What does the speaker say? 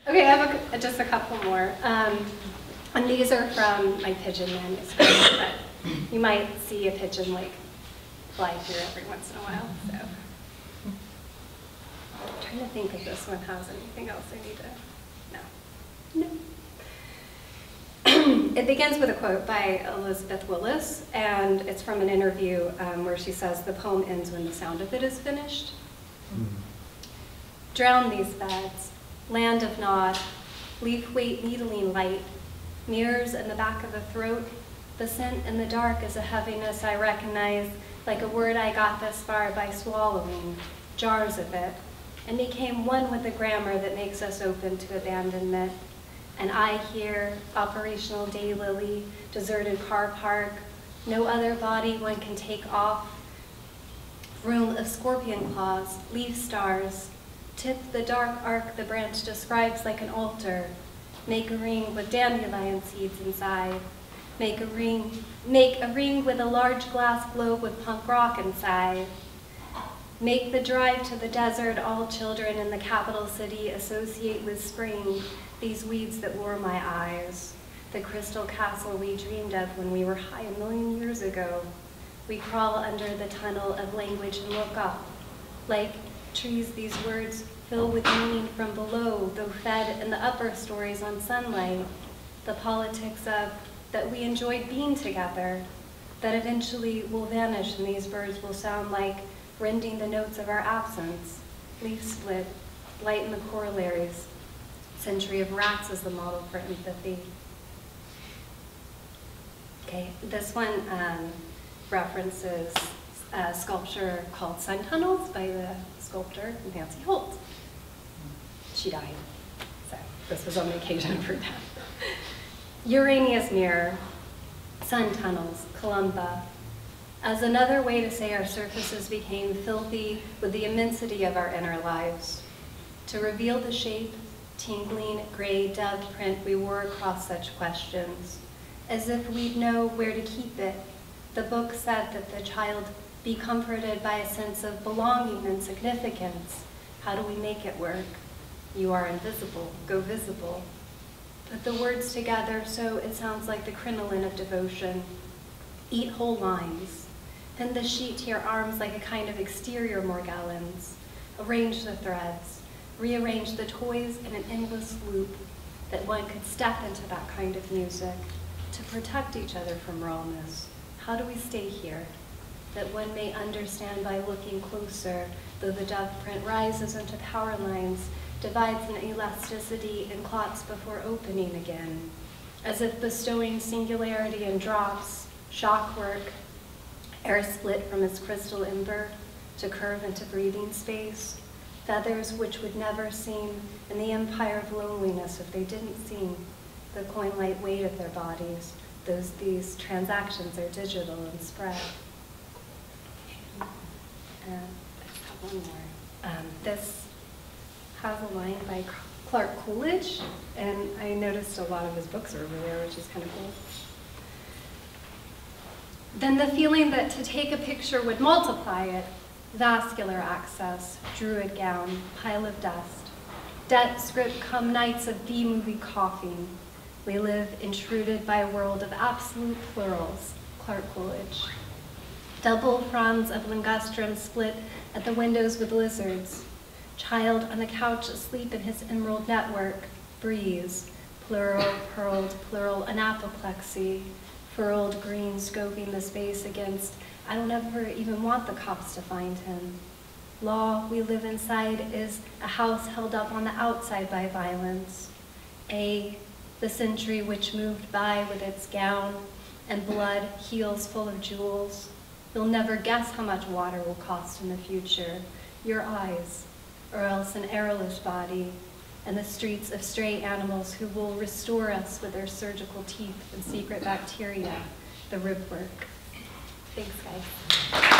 Okay, I have just a couple more. And these are from my pigeon manuscript, but you might see a pigeon like fly through every once in a while. So I'm trying to think if this one has anything else I need to. No. It begins with a quote by Elizabeth Willis, and it's from an interview where she says, "The poem ends when the sound of it is finished." Drown these beds, land of nod, leaf weight needling light, mirrors in the back of the throat, the scent in the dark is a heaviness I recognize, like a word I got this far by swallowing, jars of it, and became one with the grammar that makes us open to abandonment. And I hear operational daylily, deserted car park, no other body one can take off, room of scorpion claws, leaf stars, tip the dark arc the branch describes like an altar, make a ring with dandelion seeds inside, make a ring with a large glass globe with punk rock inside, make the drive to the desert all children in the capital city associate with spring, these weeds that lure my eyes, the crystal castle we dreamed of when we were high 1,000,000 years ago. We crawl under the tunnel of language and look up. Like trees, these words fill with meaning from below, though fed in the upper stories on sunlight. The politics of that we enjoyed being together, that eventually will vanish and these birds will sound like rending the notes of our absence. Leaf split, light in the corollaries. Century of rats is the model for empathy. Okay, this one references a sculpture called Sun Tunnels by the sculptor Nancy Holt. She died, so this was on the occasion for that. Urania's mirror, sun tunnels, Columba, as another way to say our surfaces became filthy with the immensity of our inner lives, to reveal the shape, tingling, gray dove print we wore across such questions, as if we'd know where to keep it. The book said that the child be comforted by a sense of belonging and significance. How do we make it work? You are invisible, go visible. Put the words together so it sounds like the crinoline of devotion. Eat whole lines. Pin the sheet to your arms like a kind of exterior Morgellons. Arrange the threads. Rearrange the toys in an endless loop that one could step into that kind of music to protect each other from rawness. How do we stay here? That one may understand by looking closer, though the dove print rises into power lines, divides in elasticity and clots before opening again, as if bestowing singularity and drops, shock work, air split from its crystal ember to curve into breathing space, feathers which would never seem in the empire of loneliness if they didn't seem the coin-light weight of their bodies. These transactions are digital and spread. I have one more. This has a line by Clark Coolidge, and I noticed a lot of his books are over there, which is kind of cool. Then the feeling that to take a picture would multiply it, vascular access, druid gown, pile of dust, debt script come nights of B-movie coughing. We live intruded by a world of absolute plurals, Clark Coolidge. Double fronds of ligustrum split at the windows with lizards. Child on the couch asleep in his emerald network, breeze, plural, pearled, plural, an apoplexy, furled green scoping the space against, I don't ever even want the cops to find him. Law we live inside is a house held up on the outside by violence. The century which moved by with its gown and blood, heels full of jewels. You'll never guess how much water will cost in the future. Your eyes, or else an airless body, and the streets of stray animals who will restore us with their surgical teeth and secret bacteria, the rib work. Thanks, guys.